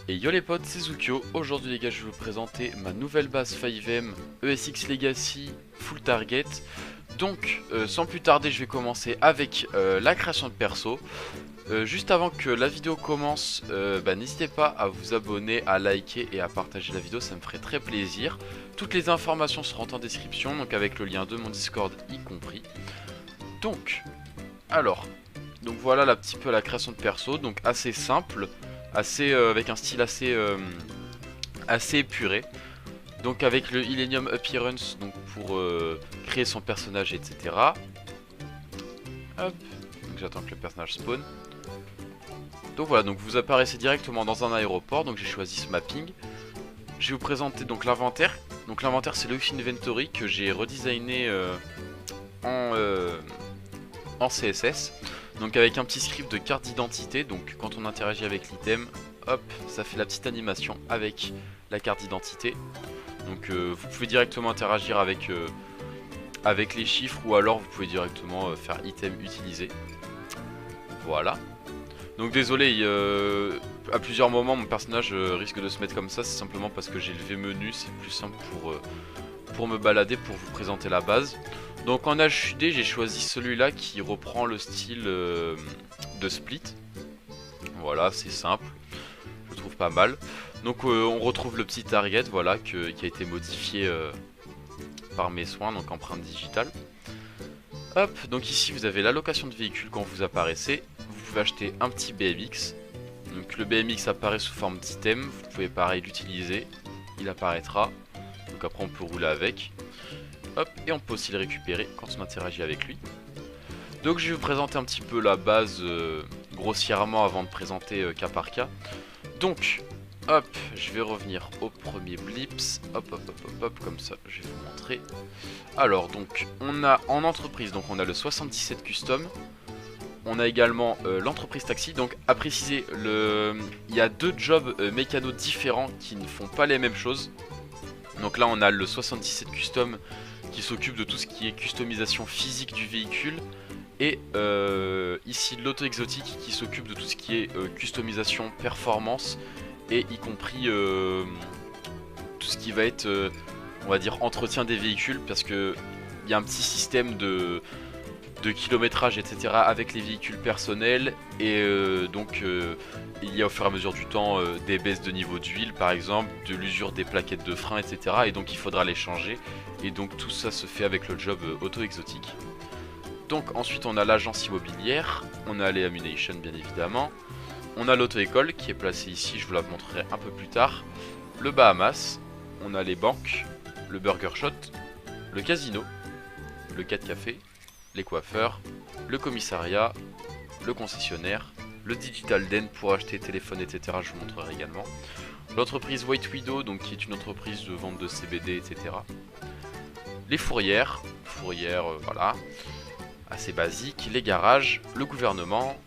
Et yo les potes, c'est Zukio. Aujourd'hui les gars, je vais vous présenter ma nouvelle base 5M ESX Legacy Full Target. Donc sans plus tarder, je vais commencer avec la création de perso. Juste avant que la vidéo commence, n'hésitez pas à vous abonner, à liker et à partager la vidéo, ça me ferait très plaisir. Toutes les informations seront en description, donc avec le lien de mon Discord y compris. Donc, donc voilà un petit peu la création de perso, donc assez simple. Avec un style assez épuré. Donc avec le Illenium Appearance, donc pour créer son personnage, etc. Hop, donc j'attends que le personnage spawn. Donc voilà, donc vous apparaissez directement dans un aéroport, donc j'ai choisi ce mapping. Je vais vous présenter donc l'inventaire. Donc l'inventaire c'est le Inventory que j'ai redesigné en CSS. Donc avec un petit script de carte d'identité, donc quand on interagit avec l'item, hop, ça fait la petite animation avec la carte d'identité. Donc vous pouvez directement interagir avec les chiffres ou alors vous pouvez directement faire item utilisé. Voilà. Donc désolé, à plusieurs moments mon personnage risque de se mettre comme ça, c'est simplement parce que j'ai le V-menu, c'est plus simple pour me balader, pour vous présenter la base. Donc en HUD j'ai choisi celui-là qui reprend le style de Split. Voilà, c'est simple, je trouve pas mal. Donc on retrouve le petit target, voilà, qui a été modifié par mes soins, donc empreinte digitale. Hop, donc ici vous avez l'allocation de véhicule quand vous apparaissez. Vous pouvez acheter un petit BMX. Donc le BMX apparaît sous forme d'item, vous pouvez pareil l'utiliser, il apparaîtra. Donc après on peut rouler avec. Hop, et on peut aussi le récupérer quand on interagit avec lui. Donc je vais vous présenter un petit peu la base grossièrement avant de présenter cas par cas. Donc, hop, je vais revenir au premier blips. Hop, hop, hop, hop, hop, comme ça, je vais vous montrer. Alors, donc, on a en entreprise, donc on a le 77 Custom. On a également l'entreprise taxi. Donc, à préciser, il y a deux jobs mécano différents qui ne font pas les mêmes choses. Donc là, on a le 77 Custom qui s'occupe de tout ce qui est customisation physique du véhicule. Et ici l'auto exotique qui s'occupe de tout ce qui est customisation performance. Et y compris tout ce qui va être, on va dire, entretien des véhicules. Parce que il y a un petit système de kilométrage, etc. avec les véhicules personnels. Et donc il y a au fur et à mesure du temps des baisses de niveau d'huile par exemple, de l'usure des plaquettes de frein, etc. Et donc il faudra les changer. Et donc tout ça se fait avec le job auto-exotique. Donc ensuite on a l'agence immobilière, on a les Ammunition bien évidemment. On a l'auto-école qui est placée ici, je vous la montrerai un peu plus tard. Le Bahamas, on a les banques, le Burger Shot, le casino, le 4 café, les coiffeurs, le commissariat, le concessionnaire, le Digital Den pour acheter téléphone, etc. Je vous montrerai également. L'entreprise White Widow, donc qui est une entreprise de vente de CBD, etc. Les fourrières, voilà, assez basique. Les garages, le gouvernement.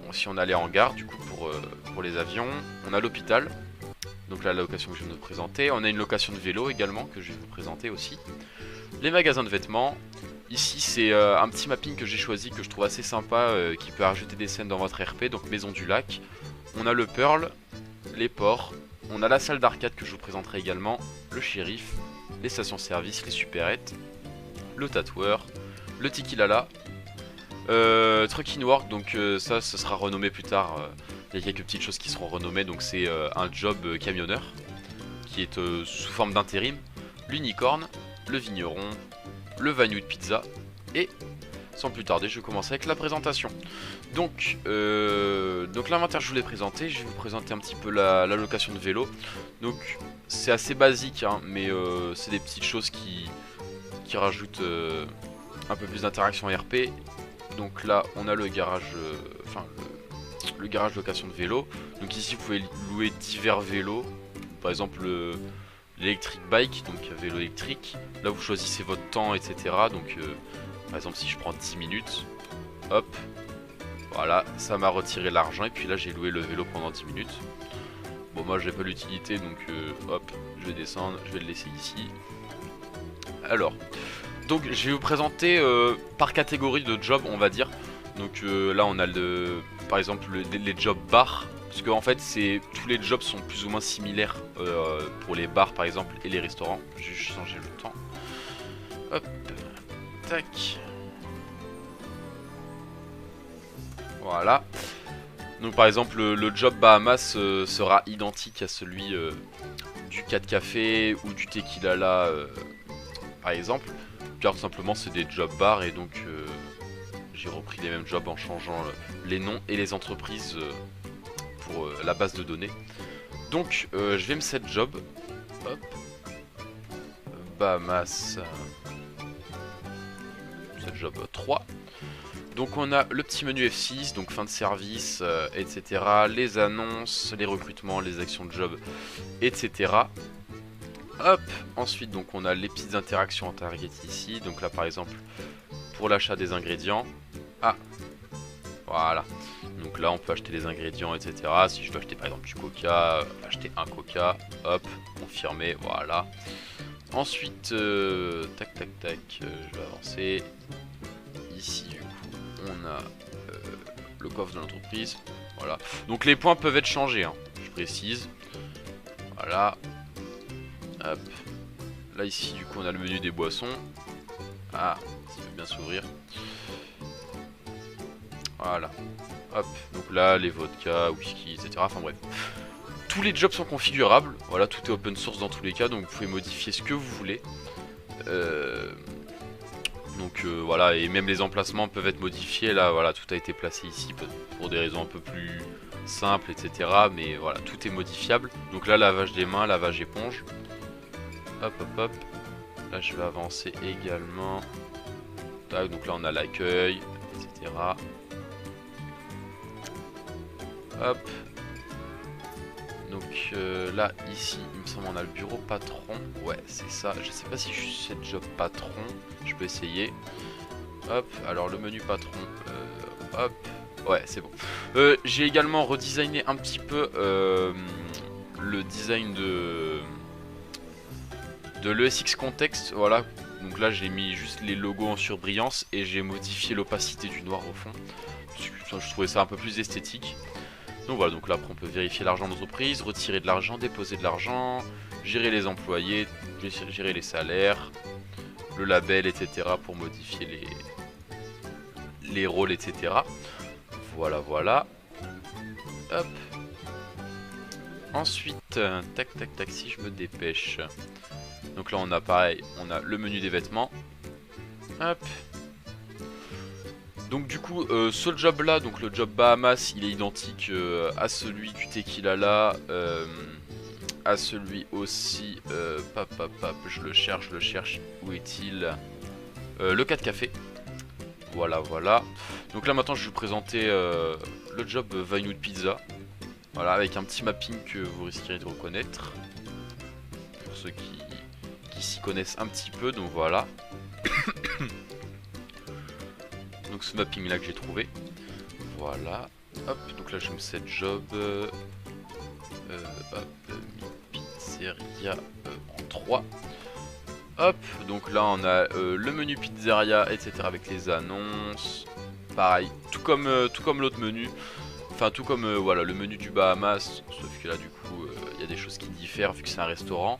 Bon, si on a les hangars, du coup pour les avions. On a l'hôpital, donc la location que je viens de vous présenter. On a une location de vélo également que je vais vous présenter aussi. Les magasins de vêtements. Ici c'est un petit mapping que j'ai choisi, que je trouve assez sympa, qui peut rajouter des scènes dans votre RP, donc Maison du Lac. On a le Pearl, les ports, on a la salle d'arcade que je vous présenterai également, le shérif, les stations-service, les supérettes, le tatoueur, le Tiki Lala, Trucking Work, donc ça ce sera renommé plus tard, il y a quelques petites choses qui seront renommées, donc c'est un job camionneur, qui est sous forme d'intérim, l'unicorne, le vigneron, le Vanille de pizza. Et sans plus tarder je vais commencer avec la présentation. Donc l'inventaire je vous l'ai présenté. Je vais vous présenter un petit peu la location de vélo. Donc c'est assez basique hein, mais c'est des petites choses qui rajoutent un peu plus d'interaction RP. Donc là on a le garage, le garage location de vélo. Donc ici vous pouvez louer divers vélos. Par exemple l'électric bike, donc vélo électrique. Là vous choisissez votre temps, etc. Donc par exemple si je prends 10 minutes, hop, voilà, ça m'a retiré l'argent. Et puis là j'ai loué le vélo pendant 10 minutes. Bon moi j'ai pas l'utilité donc hop, je vais descendre, je vais le laisser ici. Alors, donc je vais vous présenter par catégorie de job on va dire. Donc là on a par exemple les job bar. Parce qu'en fait, tous les jobs sont plus ou moins similaires pour les bars par exemple et les restaurants. J'ai juste changé le temps. Hop, tac. Voilà. Donc par exemple, le job Bahamas sera identique à celui du 4 café ou du tequila là, par exemple. Car tout simplement, c'est des jobs bars et donc j'ai repris les mêmes jobs en changeant les noms et les entreprises pour la base de données. Donc je vais me set job. Hop. Bahamas. Set job 3. Donc on a le petit menu F6, donc fin de service, etc. Les annonces, les recrutements, les actions de job, etc. Hop. Ensuite donc on a les petites interactions en target ici. Donc là par exemple pour l'achat des ingrédients. Ah. Voilà. Donc là on peut acheter les ingrédients, etc. Si je veux acheter par exemple du coca, acheter un coca. Hop. Confirmer. Voilà. Ensuite, tac tac tac. Je vais avancer. Ici du coup on a le coffre de l'entreprise. Voilà. Donc les points peuvent être changés, hein, je précise. Voilà. Hop. Là ici du coup on a le menu des boissons. Ah, ça veut bien s'ouvrir. Voilà. Hop. Donc là les vodkas, whisky, etc. Enfin bref. Tous les jobs sont configurables. Voilà, tout est open source dans tous les cas. Donc vous pouvez modifier ce que vous voulez. Donc voilà, et même les emplacements peuvent être modifiés. Là voilà, tout a été placé ici pour des raisons un peu plus simples, etc. Mais voilà, tout est modifiable. Donc là, lavage des mains, lavage éponge. Hop hop hop. Là je vais avancer également. Tac, donc là on a l'accueil, etc. Hop. Donc là ici il me semble on a le bureau patron. Ouais c'est ça, je sais pas si je suis cette job patron. Je peux essayer. Hop, alors le menu patron. Hop. Ouais c'est bon. J'ai également redesigné un petit peu le design de l'ESX Context. Voilà. Donc là j'ai mis juste les logos en surbrillance et j'ai modifié l'opacité du noir au fond. Je trouvais ça un peu plus esthétique. Donc voilà, donc là après on peut vérifier l'argent d'entreprise, retirer de l'argent, déposer de l'argent, gérer les employés, gérer les salaires, le label, etc. pour modifier les rôles, etc. Voilà, voilà. Hop. Ensuite, tac, tac, tac, si je me dépêche. Donc là on a pareil, on a le menu des vêtements. Hop. Donc du coup, ce job là, donc le job Bahamas, il est identique à celui du tequila là, à celui aussi, je le cherche, où est-il? Le 4 café. Voilà, voilà. Donc là maintenant je vais vous présenter le job Vinewood Pizza. Voilà, avec un petit mapping que vous risquerez de reconnaître. Pour ceux qui s'y connaissent un petit peu, donc voilà. Donc ce mapping là que j'ai trouvé. Voilà. Hop, donc là je me set job. Hop, pizzeria en 3. Hop, donc là on a le menu pizzeria, etc. avec les annonces. Pareil, tout comme l'autre menu. Enfin tout comme voilà, le menu du Bahamas. Sauf que là du coup il y a des choses qui diffèrent vu que c'est un restaurant.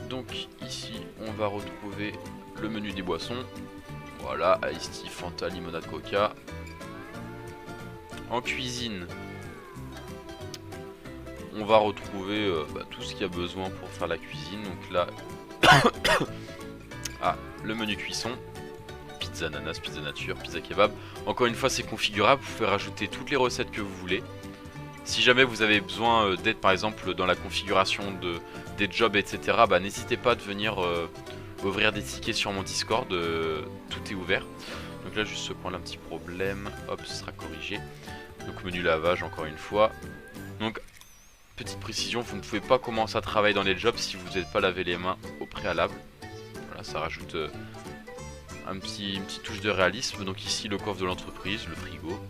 Donc ici on va retrouver le menu des boissons. Voilà, Ice Tea, Fanta, limonade, coca. En cuisine, on va retrouver tout ce qu'il y a besoin pour faire la cuisine. Donc là, ah, le menu cuisson. Pizza ananas, pizza nature, pizza kebab. Encore une fois, c'est configurable. Vous pouvez rajouter toutes les recettes que vous voulez. Si jamais vous avez besoin d'aide, par exemple, dans la configuration des jobs, etc., bah, n'hésitez pas à venir ouvrir des tickets sur mon Discord. Tout est ouvert. Donc là, juste ce point-là, un petit problème. Hop, ce sera corrigé. Donc menu lavage, encore une fois. Donc, petite précision, vous ne pouvez pas commencer à travailler dans les jobs si vous n'êtes pas lavé les mains au préalable. Voilà, ça rajoute une petite touche de réalisme. Donc ici, le coffre de l'entreprise, le frigo.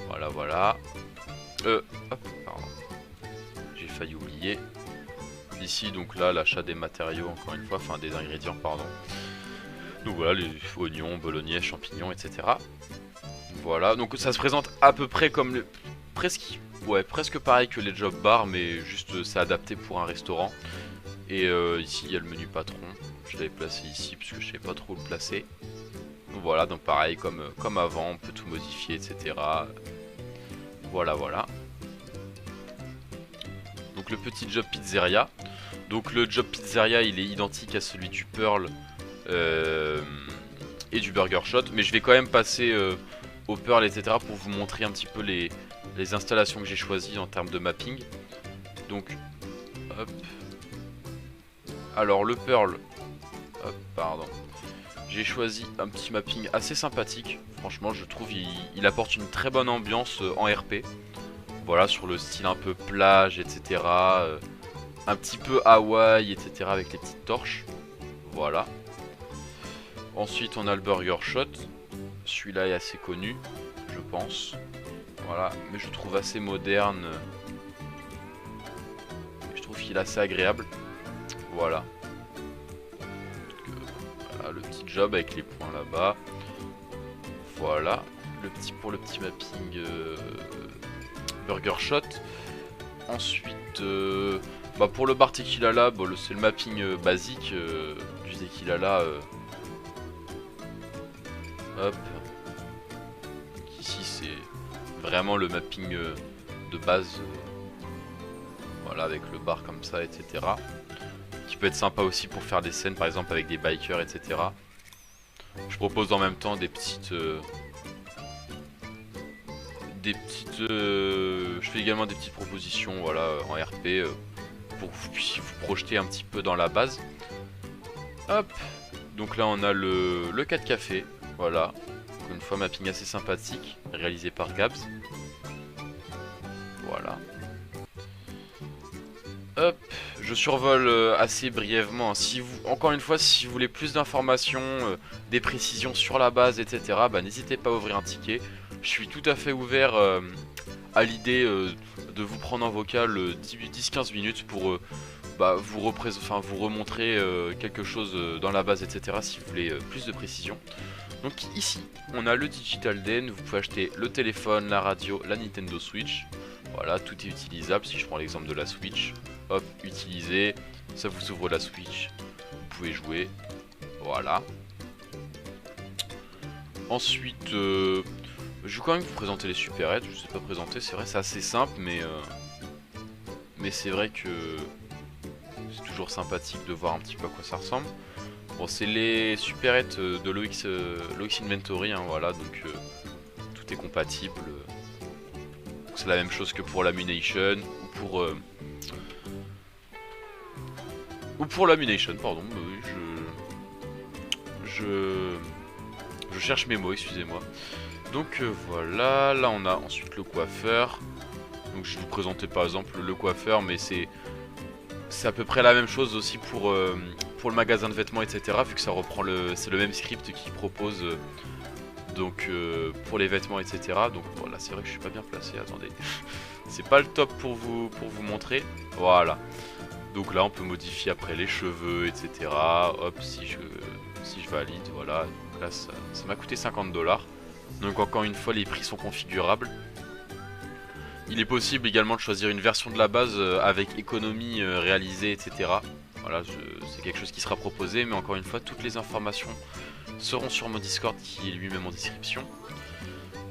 Voilà, voilà. Hop, pardon. J'ai failli oublier. Ici, donc là, l'achat des matériaux, encore une fois, enfin des ingrédients, pardon. Donc voilà, les oignons, bolognaises, champignons, etc. Voilà, donc ça se présente à peu près comme presque, ouais, presque pareil que les job bars, mais juste c'est adapté pour un restaurant. Et ici il y a le menu patron. Je l'avais placé ici parce que je savais pas trop le placer. Donc voilà, donc pareil comme avant, on peut tout modifier, etc. Voilà, voilà. Donc le petit job pizzeria. Donc le job pizzeria, il est identique à celui du Pearl et du Burger Shot, mais je vais quand même passer au Pearl, etc. pour vous montrer un petit peu les installations que j'ai choisies en termes de mapping. Donc, hop. Alors le Pearl, hop, pardon. J'ai choisi un petit mapping assez sympathique. Franchement, je trouve il apporte une très bonne ambiance en RP. Voilà, sur le style un peu plage, etc. Un petit peu Hawaï, etc. avec les petites torches. Voilà. Ensuite, on a le Burger Shot. Celui-là est assez connu, je pense. Voilà, mais je trouve assez moderne. Je trouve qu'il est assez agréable. Voilà. Donc, voilà, le petit job avec les points là-bas. Voilà. Pour le petit mapping Burger Shot. Ensuite, pour le bar tequila là, c'est le mapping basique du tequila là. Hop. Donc ici c'est vraiment le mapping de base. Voilà, avec le bar comme ça, etc. Qui peut être sympa aussi pour faire des scènes par exemple avec des bikers, etc. Je propose en même temps des petites... je fais également des petites propositions, voilà, en RP pour que vous puissiez vous projeter un petit peu dans la base. Hop. Donc là on a le 4 café. Voilà. Encore une fois, mapping assez sympathique, réalisé par Gabs. Voilà. Hop, je survole assez brièvement. Si vous, encore une fois, si vous voulez plus d'informations, des précisions sur la base, etc., n'hésitez pas à ouvrir un ticket. Je suis tout à fait ouvert à l'idée de vous prendre en vocal 10-15 minutes pour vous remontrer quelque chose dans la base, etc., si vous voulez plus de précision. Donc ici, on a le Digital Den, vous pouvez acheter le téléphone, la radio, la Nintendo Switch. Voilà, tout est utilisable. Si je prends l'exemple de la Switch, hop, utiliser, ça vous ouvre la Switch, vous pouvez jouer. Voilà. Ensuite, je vais quand même vous présenter les Super Aids. Je ne sais pas présenter, c'est vrai, c'est assez simple, mais c'est vrai que c'est toujours sympathique de voir un petit peu à quoi ça ressemble. Bon, c'est les Super Aids de l'OX Inventory, hein, voilà, donc tout est compatible. C'est la même chose que pour l'Amunation ou pour l'Amunation, pardon. Je cherche mes mots, excusez-moi. Donc voilà, là on a ensuite le coiffeur. Donc je vais vous présenter par exemple le coiffeur, mais c'est à peu près la même chose aussi pour le magasin de vêtements, etc. Vu que ça reprend c'est le même script qui propose donc pour les vêtements, etc. Donc voilà, c'est vrai que je suis pas bien placé, attendez. C'est pas le top pour vous montrer. Voilà. Donc là on peut modifier après les cheveux, etc. Hop, si je valide, voilà. Donc là ça m'a coûté 50 $. Donc encore une fois, les prix sont configurables. Il est possible également de choisir une version de la base avec économie réalisée, etc. Voilà, c'est quelque chose qui sera proposé, mais encore une fois, toutes les informations seront sur mon Discord qui est lui-même en description.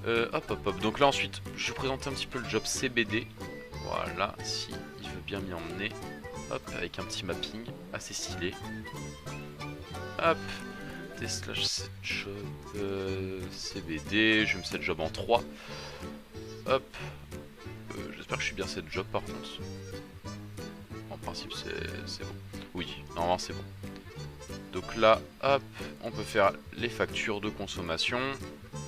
Hop. Donc là ensuite, je vais présenter un petit peu le job CBD. Voilà, si il veut bien m'y emmener. Hop, avec un petit mapping assez stylé. Hop, T/7 job CBD. Je vais me set job en 3. Hop. J'espère que je suis bien cette job par contre. En principe c'est bon. Oui, normalement c'est bon. Donc là, hop, on peut faire les factures de consommation.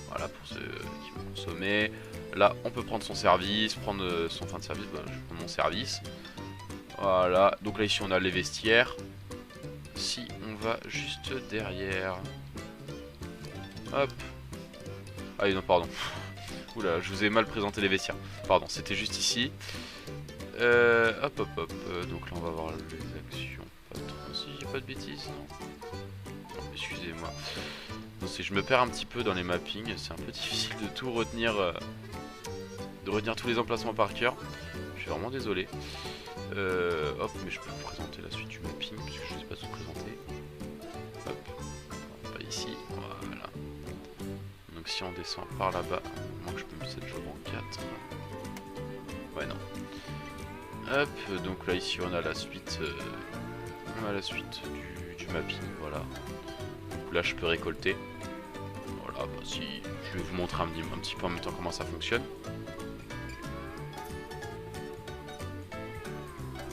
Voilà, pour ceux qui veulent consommer. Là, on peut prendre son service, prendre son fin de service. Je vais prendre mon service. Voilà, donc là ici on a les vestiaires. Si on va juste derrière. Hop. Ah non, pardon. Oula, je vous ai mal présenté les vestiaires. Pardon, c'était juste ici. Hop. Donc là, on va voir les actions. Patron, si j'ai pas de bêtises, non. Excusez-moi. Je me perds un petit peu dans les mappings. C'est un peu difficile de tout retenir de retenir tous les emplacements par cœur. Je suis vraiment désolé. Hop, mais je peux vous présenter la suite du mapping parce que je ne sais pas tout présenter. Hop, pas ici, voilà. Donc si on descend par là-bas, moi je peux mettre cette job en 4. Ouais, non. Hop, donc là ici on a la suite, du mapping, voilà. Donc là je peux récolter. Voilà, bah, si je vais vous montrer un petit peu en même temps comment ça fonctionne.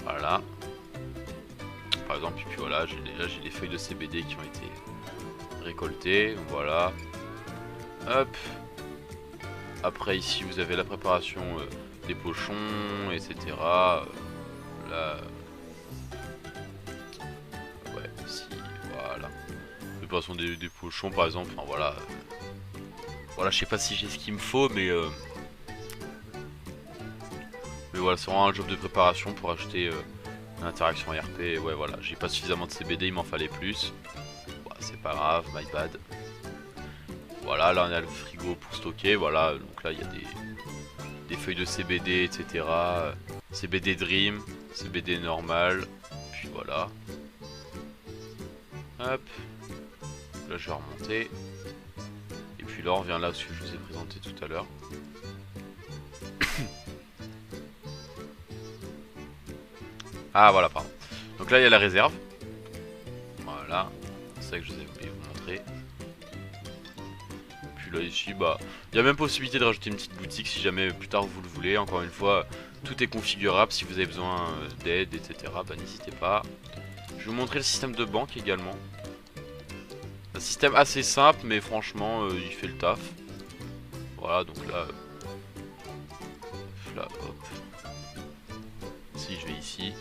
Voilà. Par exemple, et puis voilà, j'ai les feuilles de CBD qui ont été récoltées, voilà. Hop. Après ici vous avez la préparation des pochons, etc. Là, ouais, si, voilà. Préparation des pochons par exemple, enfin voilà. Voilà, je sais pas si j'ai ce qu'il me faut, mais voilà, c'est vraiment un job de préparation pour acheter une interaction RP. Ouais, voilà, j'ai pas suffisamment de CBD, il m'en fallait plus. Bah, c'est pas grave, my bad. Voilà, là on a le frigo pour stocker, voilà, donc là il y a des feuilles de CBD, etc. CBD Dream, CBD normal, puis voilà. Hop, là je vais remonter. Et puis là on revient là où je vous ai présenté tout à l'heure. Ah voilà, pardon. Donc là il y a la réserve. Voilà, c'est ça que je vous ai oublié de vous montrer. Là ici bah il y a même possibilité de rajouter une petite boutique si jamais plus tard vous le voulez. Encore une fois, tout est configurable. Si vous avez besoin d'aide, etc., bah n'hésitez pas. Je vais vous montrer le système de banque également. Un système assez simple mais franchement il fait le taf. Voilà, donc là hop, si je vais ici,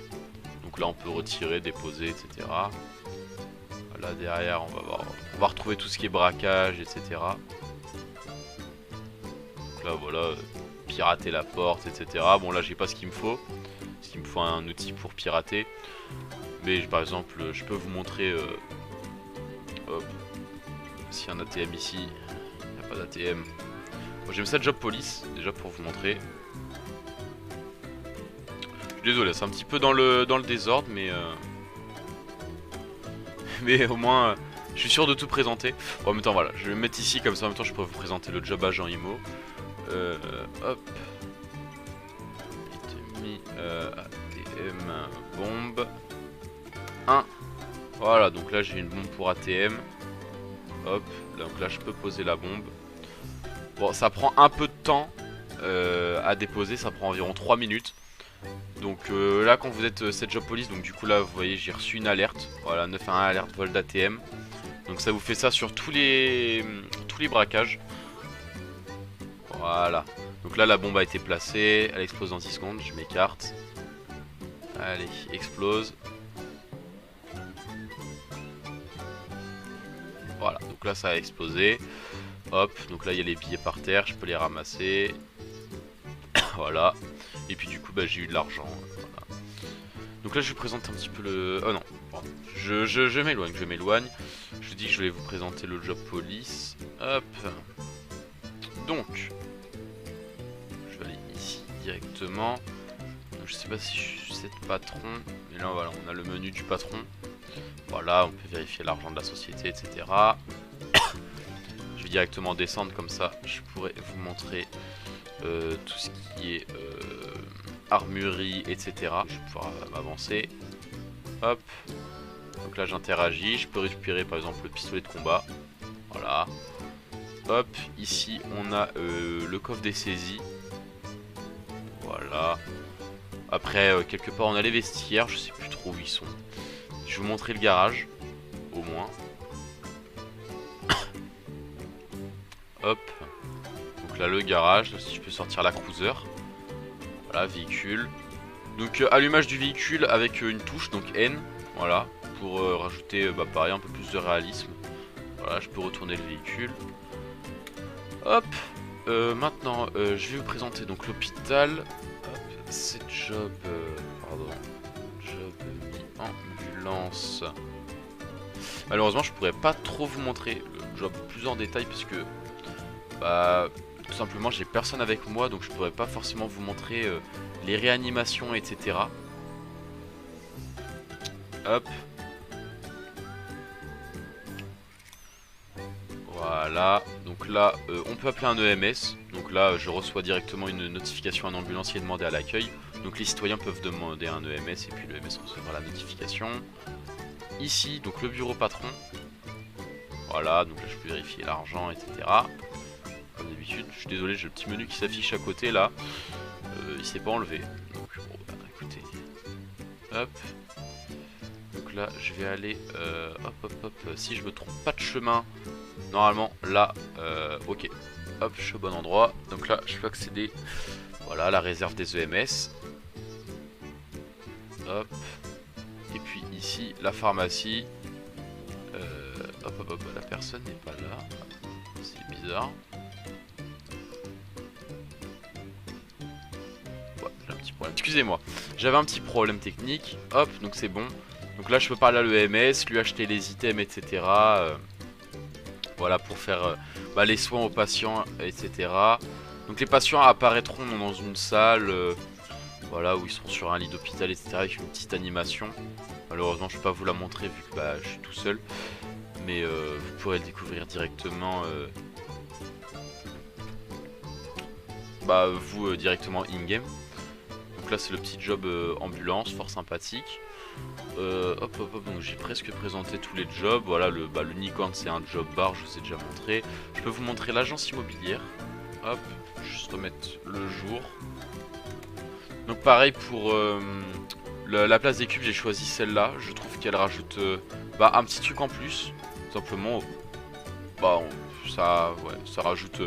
donc là on peut retirer, déposer, etc. Là derrière on va retrouver tout ce qui est braquage, etc. Là voilà, pirater la porte, etc. Bon là j'ai pas ce qu'il me faut, parce qu'il me faut un outil pour pirater. Mais par exemple je peux vous montrer hop, s'il y a un ATM ici. Il n'y a pas d'ATM. Bon, j'ai mis ça job police déjà pour vous montrer. Je suis désolé, c'est un petit peu dans le désordre, mais au moins je suis sûr de tout présenter. Bon, en même temps voilà, je vais me mettre ici comme ça en même temps je peux vous présenter le job agent IMO. Hop. ATM bombe 1. Voilà, donc là j'ai une bombe pour ATM. Hop, donc là je peux poser la bombe. Bon, ça prend un peu de temps à déposer, ça prend environ 3 minutes. Donc là quand vous êtes cette job police, donc du coup là vous voyez j'ai reçu une alerte. Voilà, 911 alerte vol d'ATM. Donc ça vous fait ça sur tous les braquages. Voilà. Donc là la bombe a été placée, elle explose dans 10 secondes, je m'écarte. Allez, explose. Voilà, donc là ça a explosé. Hop, donc là il y a les billets par terre, je peux les ramasser. Voilà. Et puis du coup bah, j'ai eu de l'argent. Voilà. Donc là je vous présente un petit peu le... Oh non, pardon. Je m'éloigne. Je dis que je vais vous présenter le job police. Hop. Donc, je vais aller ici directement. Donc, je sais pas si je suis cette patron. Mais là voilà, on a le menu du patron. Voilà, on peut vérifier l'argent de la société, etc. Je vais directement descendre comme ça. Je pourrais vous montrer tout ce qui est armurerie, etc. Je vais pouvoir m'avancer. Hop. Donc là j'interagis. Je peux récupérer par exemple le pistolet de combat. Voilà. Hop. Ici on a le coffre des saisies. Voilà. Après quelque part on a les vestiaires. Je sais plus trop où ils sont. Je vais vous montrer le garage. Au moins. Hop. Donc là le garage. Si je peux sortir la cruiser. Voilà, véhicule. Donc allumage du véhicule avec une touche, donc N. Voilà, pour rajouter bah, pareil un peu plus de réalisme. Voilà, je peux retourner le véhicule. Hop. Maintenant, je vais vous présenter donc l'hôpital. C'est job, pardon, job ambulance. Malheureusement, je pourrais pas trop vous montrer le job plus en détail parce que bah tout simplement j'ai personne avec moi, donc je pourrais pas forcément vous montrer les réanimations, etc. Hop. Voilà, donc là on peut appeler un EMS. Donc là je reçois directement une notification, un ambulancier demander à l'accueil. Donc les citoyens peuvent demander un EMS et puis le EMS recevra la notification. Ici donc le bureau patron. Voilà, donc là je peux vérifier l'argent, etc. Comme d'habitude, je suis désolé, j'ai le petit menu qui s'affiche à côté là. Il s'est pas enlevé. Donc bon, bah, écoutez. Hop. Donc là je vais aller hop hop hop. Si je me trompe pas de chemin, normalement là ok. Hop, je suis au bon endroit. Donc là je peux accéder. Voilà, la réserve des EMS. Hop. Et puis ici la pharmacie. Hop hop hop, la personne n'est pas là. C'est bizarre. Ouais, j'ai un petit problème. Excusez-moi, j'avais un petit problème technique. Hop, donc c'est bon. Donc là je peux parler à l'EMS, lui acheter les items, etc. Voilà, pour faire bah, les soins aux patients, etc. Donc les patients apparaîtront dans une salle, voilà, où ils seront sur un lit d'hôpital, etc. Avec une petite animation. Malheureusement je peux pas vous la montrer vu que bah, je suis tout seul. Mais vous pourrez le découvrir directement bah, vous directement in-game. Donc là c'est le petit job ambulance, fort sympathique. Hop hop hop, donc j'ai presque présenté tous les jobs. Voilà, le Nicorne c'est un job bar, je vous ai déjà montré. Je peux vous montrer l'agence immobilière. Hop, juste remettre le jour. Donc pareil pour la place des cubes, j'ai choisi celle-là. Je trouve qu'elle rajoute bah, un petit truc en plus. Tout simplement, bah, ça rajoute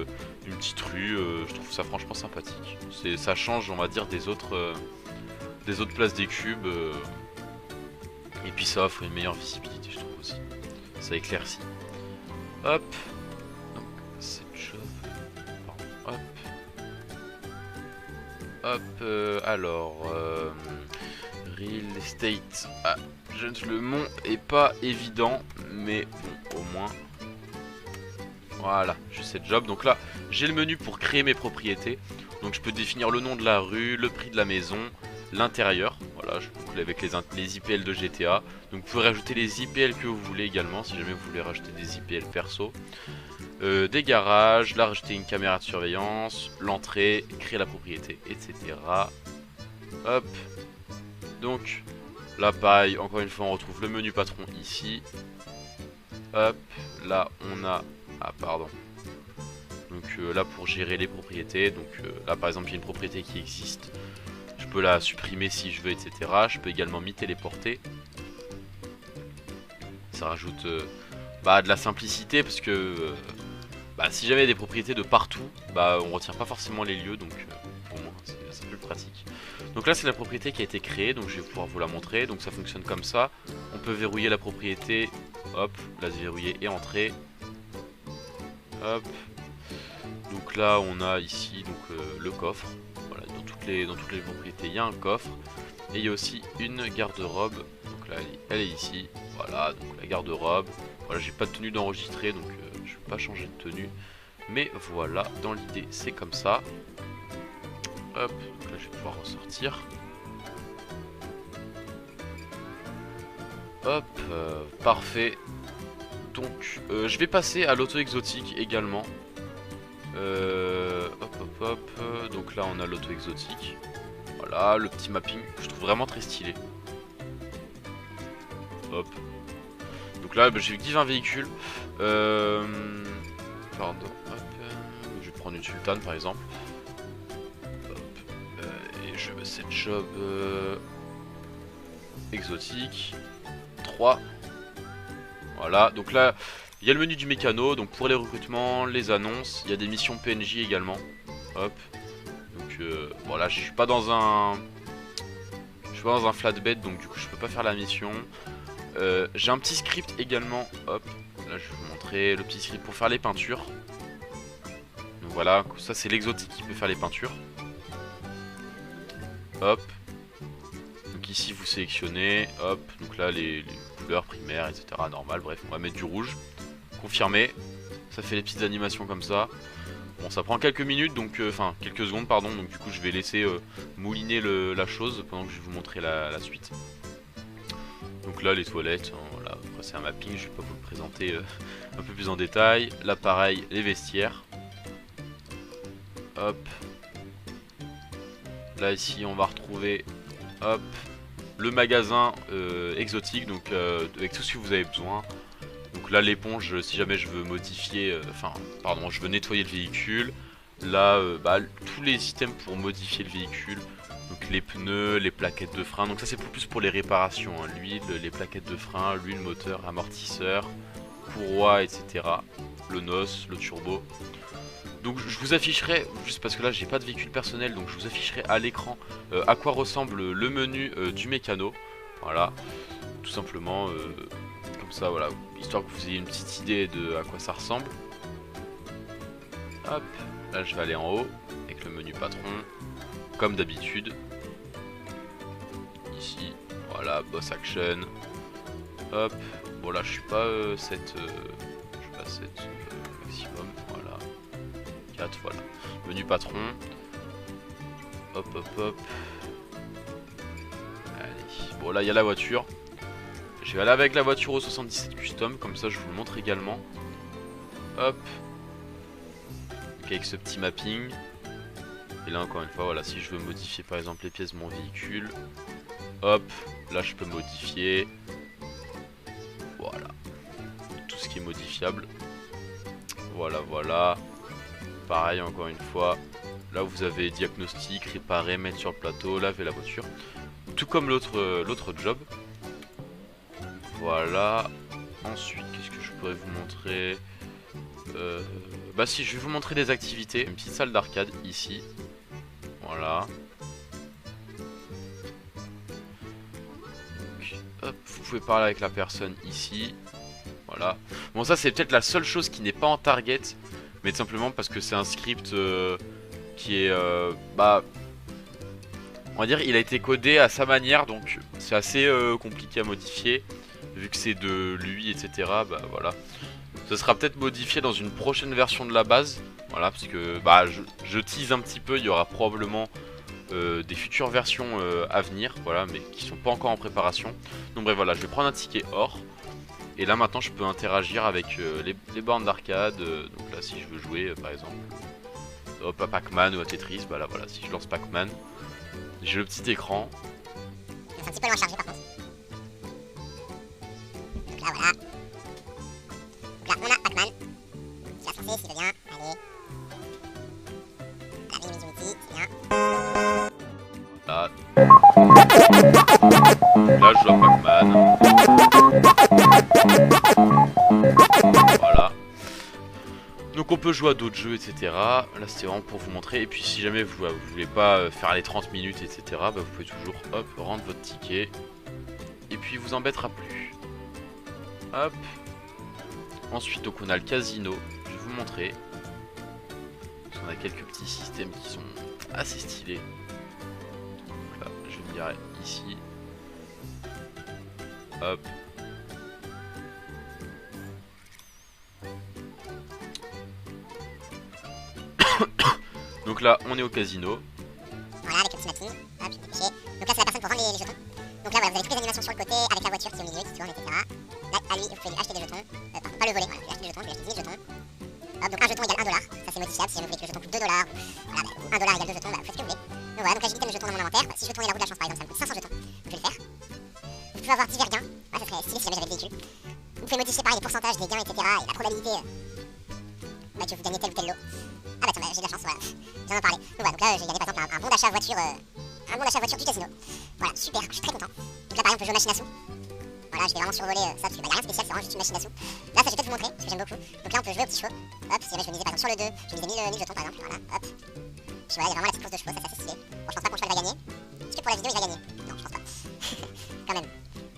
une petite rue. Je trouve ça franchement sympathique. Ça change, on va dire, des autres places des cubes. Et puis ça offre une meilleure visibilité, je trouve aussi. Ça éclaircit. Hop. Donc, cette chose. Hop. Hop. Alors. Real estate. Ah, le nom est pas évident. Mais bon, au moins. Voilà, j'ai cette job. Donc là, j'ai le menu pour créer mes propriétés. Donc je peux définir le nom de la rue, le prix de la maison, l'intérieur. Voilà, avec les IPL de GTA. Donc vous pouvez rajouter les IPL que vous voulez également, si jamais vous voulez rajouter des IPL perso. Des garages, là rajouter une caméra de surveillance, l'entrée, créer la propriété, etc. Hop. Donc là pareil, encore une fois on retrouve le menu patron ici. Hop, là on a... Ah pardon. Donc là pour gérer les propriétés, donc là par exemple j'ai une propriété qui existe. Je peux la supprimer si je veux, etc. Je peux également m'y téléporter. Ça rajoute bah, de la simplicité parce que bah, si jamais il y a des propriétés de partout, bah, on retient pas forcément les lieux, donc pour moi c'est plus pratique. Donc là c'est la propriété qui a été créée, donc je vais pouvoir vous la montrer. Donc ça fonctionne comme ça. On peut verrouiller la propriété, hop, la déverrouiller et entrer. Hop. Donc là on a ici donc, le coffre. Voilà, dans toutes les propriétés il y a un coffre. Et il y a aussi une garde-robe. Donc là elle est ici. Voilà, donc la garde-robe. Voilà, j'ai pas de tenue d'enregistrer, donc je vais pas changer de tenue. Mais voilà, dans l'idée c'est comme ça. Hop, donc là je vais pouvoir ressortir. Hop, parfait. Donc je vais passer à l'auto exotique également. Hop hop hop. Donc là on a l'auto exotique. Voilà, le petit mapping que je trouve vraiment très stylé. Hop. Donc là bah, j'ai 10-20 véhicules. Pardon. Hop. Je vais prendre une sultane par exemple. Hop. Et je mets cette job exotique. 3. Voilà, donc là il y a le menu du mécano, donc pour les recrutements, les annonces, il y a des missions PNJ également. Hop. Donc voilà, je suis pas dans un flatbed, donc du coup je peux pas faire la mission. J'ai un petit script également. Hop. Là je vais vous montrer le petit script pour faire les peintures. Donc voilà, ça c'est l'exotique qui peut faire les peintures. Hop. Donc ici vous sélectionnez, hop, donc là les couleurs primaires, etc. Normal, bref, on va mettre du rouge. Confirmer, ça fait les petites animations comme ça. Bon, ça prend quelques minutes, donc enfin quelques secondes pardon, donc du coup je vais laisser mouliner la chose pendant que je vais vous montrer la suite. Donc là les toilettes, hein, voilà, après c'est un mapping, je vais pas vous le présenter un peu plus en détail. Là pareil, les vestiaires. Hop. Là ici on va retrouver, hop, le magasin exotique, donc avec tout ce que vous avez besoin. Donc là l'éponge, si jamais je veux modifier, pardon, je veux nettoyer le véhicule. Là, tous les items pour modifier le véhicule. Donc les pneus, les plaquettes de frein. Donc ça c'est plus pour les réparations, hein. L'huile, les plaquettes de frein, l'huile moteur, amortisseur, courroie, etc. Le NOS, le turbo. Donc je vous afficherai, juste parce que là j'ai pas de véhicule personnel, donc je vous afficherai à l'écran à quoi ressemble le menu du mécano. Voilà, tout simplement, comme ça, voilà, histoire que vous ayez une petite idée de à quoi ça ressemble. Hop, là je vais aller en haut, avec le menu patron, comme d'habitude. Ici, voilà, boss action. Hop, bon là je suis pas 7 maximum, voilà. 4, voilà. Menu patron. Hop, hop, hop. Allez. Bon, là, il y a la voiture. Je vais aller avec la voiture au 77 custom. Comme ça, je vous le montre également. Hop. Donc, avec ce petit mapping. Et là, encore une fois, voilà. Si je veux modifier, par exemple, les pièces de mon véhicule. Hop. Là, je peux modifier. Voilà. Tout ce qui est modifiable. Voilà, voilà. Pareil, encore une fois, là vous avez diagnostic, réparer, mettre sur le plateau, laver la voiture. Tout comme l'autre job. Voilà. Ensuite, qu'est-ce que je pourrais vous montrer? Bah si, je vais vous montrer des activités. Une petite salle d'arcade ici. Voilà. Donc, hop, vous pouvez parler avec la personne ici. Voilà. Bon, ça c'est peut-être la seule chose qui n'est pas en target. Mais tout simplement parce que c'est un script qui est, on va dire, il a été codé à sa manière, donc c'est assez compliqué à modifier, vu que c'est de lui, etc. Bah voilà, ça sera peut-être modifié dans une prochaine version de la base, voilà, parce que je tease un petit peu, il y aura probablement des futures versions à venir, voilà, mais qui sont pas encore en préparation. Donc bref, voilà, je vais prendre un ticket or. Et là maintenant je peux interagir avec les bornes d'arcade, donc là si je veux jouer par exemple hop, à Pac-Man ou à Tetris, bah là voilà, si je lance Pac-Man, j'ai le petit écran. C'est un petit peu loin chargé par contre. Donc là voilà. Donc là on a Pac-Man. Je vais la lancer s'il veut bien, allez. La Mini, c'est bien. Là. Là je joue à Pac-Man. Voilà. Donc on peut jouer à d'autres jeux, etc. Là c'était vraiment pour vous montrer. Et puis si jamais vous voulez pas faire les 30 minutes, etc. Bah, vous pouvez toujours hop, rendre votre ticket. Et puis il vous embêtera plus. Hop. Ensuite donc on a le casino. Je vais vous montrer. On a quelques petits systèmes qui sont assez stylés. Donc là je me dirais ici. Hop. Donc là on est au casino. Voilà, avec le petit mapping. Hop, je vais dépêcher. Donc là c'est la personne pour vendre les jetons. Donc là voilà, vous avez toutes les animations sur le côté avec la voiture qui est au milieu, qui tourne, etc. Là à lui vous pouvez lui acheter des jetons. Pardon, pas le voler, voilà, vous lui achetez des jetons, je lui achète 10 jetons. Hop, donc un jeton égale 1$, ça c'est modifiable, si jamais vous voulez que le jeton coûte 2$, voilà, bah, 1$ égale 2 jetons, bah, vous faites ce que vous voulez. Donc voilà, donc là j'ai mis le jeton dans mon inventaire. Si le jeton est la roue de la chance par exemple, ça me coûte 500 jetons, je vais le faire. Vous pouvez avoir divers gains, ouais, ça serait stylé si jamais j'avais le véhicule. Vous pouvez modifier pareil les pourcentages des gains, etc. et la probabilité que vous gagnez tel ou tel lot. Ah bah tiens, j'ai de la chance, voilà, j'en ai parlé. Donc voilà, donc là j'ai gagné par exemple un bon d'achat voiture, du casino. Voilà, super, je suis très content. Donc là par exemple je joue machine à sous. Voilà, je vais vraiment survoler ça parce qu'il n'y a rien de spécial, c'est vraiment juste une machine à sous. Là ça je vais peut-être vous montrer, parce que j'aime beaucoup. Donc là on peut jouer au petit chevaux. Hop, si jamais je vais miser par exemple sur le 2, je vais miser 1000 jetons par exemple, voilà, hop. Puis voilà, il y a vraiment la petite course de chevaux, ça c'est assez stylé. Bon, je pense pas que mon cheval va gagner. Est-ce que pour la vidéo il va gagner? Non, je pense pas. Quand même.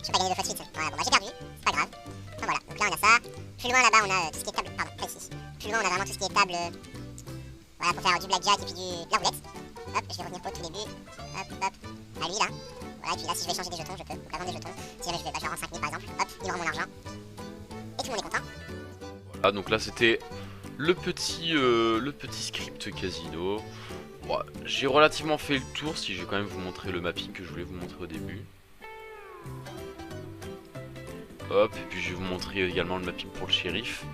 Je vais pas gagner 2 fois de suite. Voilà, bon bah j'ai perdu, c'est pas grave. Enfin voilà, donc là on a ça. Plus loin là-bas on a tout ce qui est table, pardon, pas ici. Plus loin on a vraiment tout ce qui est table, voilà, pour faire du blackjack et puis de la roulette. Hop, je vais revenir au tout début. Hop, hop, à lui là. Voilà, et puis là si je vais changer des jetons, je peux. Donc là vendre des jetons. Si jamais je vais rendre 5000 par exemple, hop, il me rend mon argent. Et tout le monde est content. Voilà, donc là c'était le petit script casino. Bon, j'ai relativement fait le tour, si je vais quand même vous montrer le mapping que je voulais vous montrer au début. Hop, et puis je vais vous montrer également le mapping pour le shérif.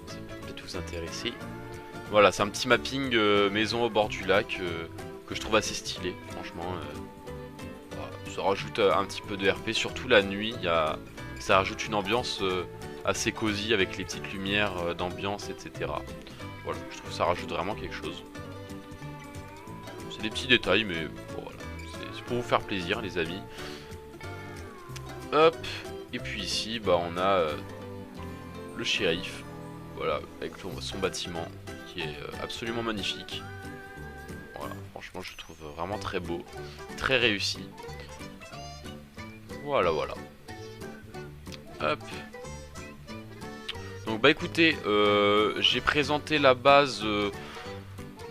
Ça peut peut-être vous intéresser. Voilà, c'est un petit mapping maison au bord du lac que je trouve assez stylé, franchement. Voilà, ça rajoute un petit peu de RP, surtout la nuit, ça rajoute une ambiance assez cosy avec les petites lumières d'ambiance, etc. Voilà, je trouve que ça rajoute vraiment quelque chose. C'est des petits détails, mais bon, voilà, c'est pour vous faire plaisir, les amis. Hop, et puis ici, bah, on a le shérif, voilà, avec son bâtiment qui est absolument magnifique. Voilà, franchement, je le trouve vraiment très beau, très réussi. Voilà, voilà. Hop. Donc bah écoutez, j'ai présenté la base,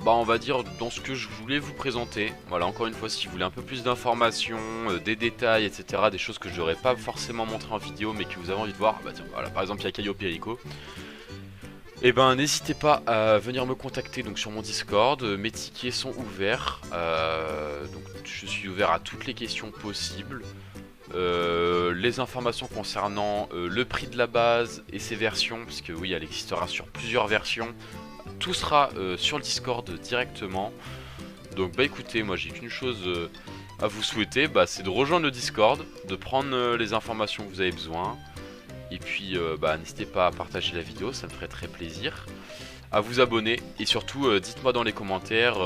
bah on va dire dans ce que je voulais vous présenter. Voilà, encore une fois, si vous voulez un peu plus d'informations, des détails, etc., des choses que je n'aurais pas forcément montré en vidéo mais que vous avez envie de voir, bah tiens, voilà, par exemple il y a Caio Perico. Et ben n'hésitez pas à venir me contacter donc sur mon Discord, mes tickets sont ouverts, donc je suis ouvert à toutes les questions possibles. Les informations concernant le prix de la base et ses versions, parce que oui, elle existera sur plusieurs versions. Tout sera sur le Discord directement. Donc bah écoutez, moi j'ai qu'une chose à vous souhaiter, bah, c'est de rejoindre le Discord, de prendre les informations que vous avez besoin. Et puis bah, n'hésitez pas à partager la vidéo, ça me ferait très plaisir. À vous abonner et surtout dites-moi dans les commentaires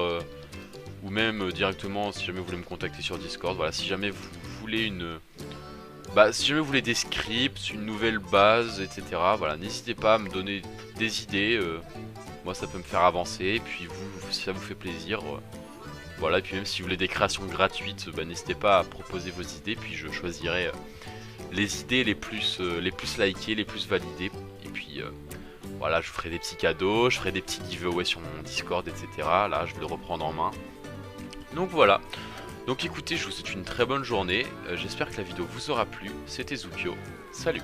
ou même directement si jamais vous voulez me contacter sur Discord. Voilà, si jamais vous voulez si jamais vous voulez des scripts, une nouvelle base, etc. Voilà, n'hésitez pas à me donner des idées. Moi ça peut me faire avancer. Et puis vous, si ça vous fait plaisir, voilà. Et puis même si vous voulez des créations gratuites, bah, n'hésitez pas à proposer vos idées. Puis je choisirai les idées les plus likées, les plus validées. Et puis voilà, je vous ferai des petits cadeaux, je ferai des petits giveaways sur mon Discord, etc. Là, je vais le reprendre en main. Donc voilà. Donc écoutez, je vous souhaite une très bonne journée. J'espère que la vidéo vous aura plu. C'était Zoukio. Salut!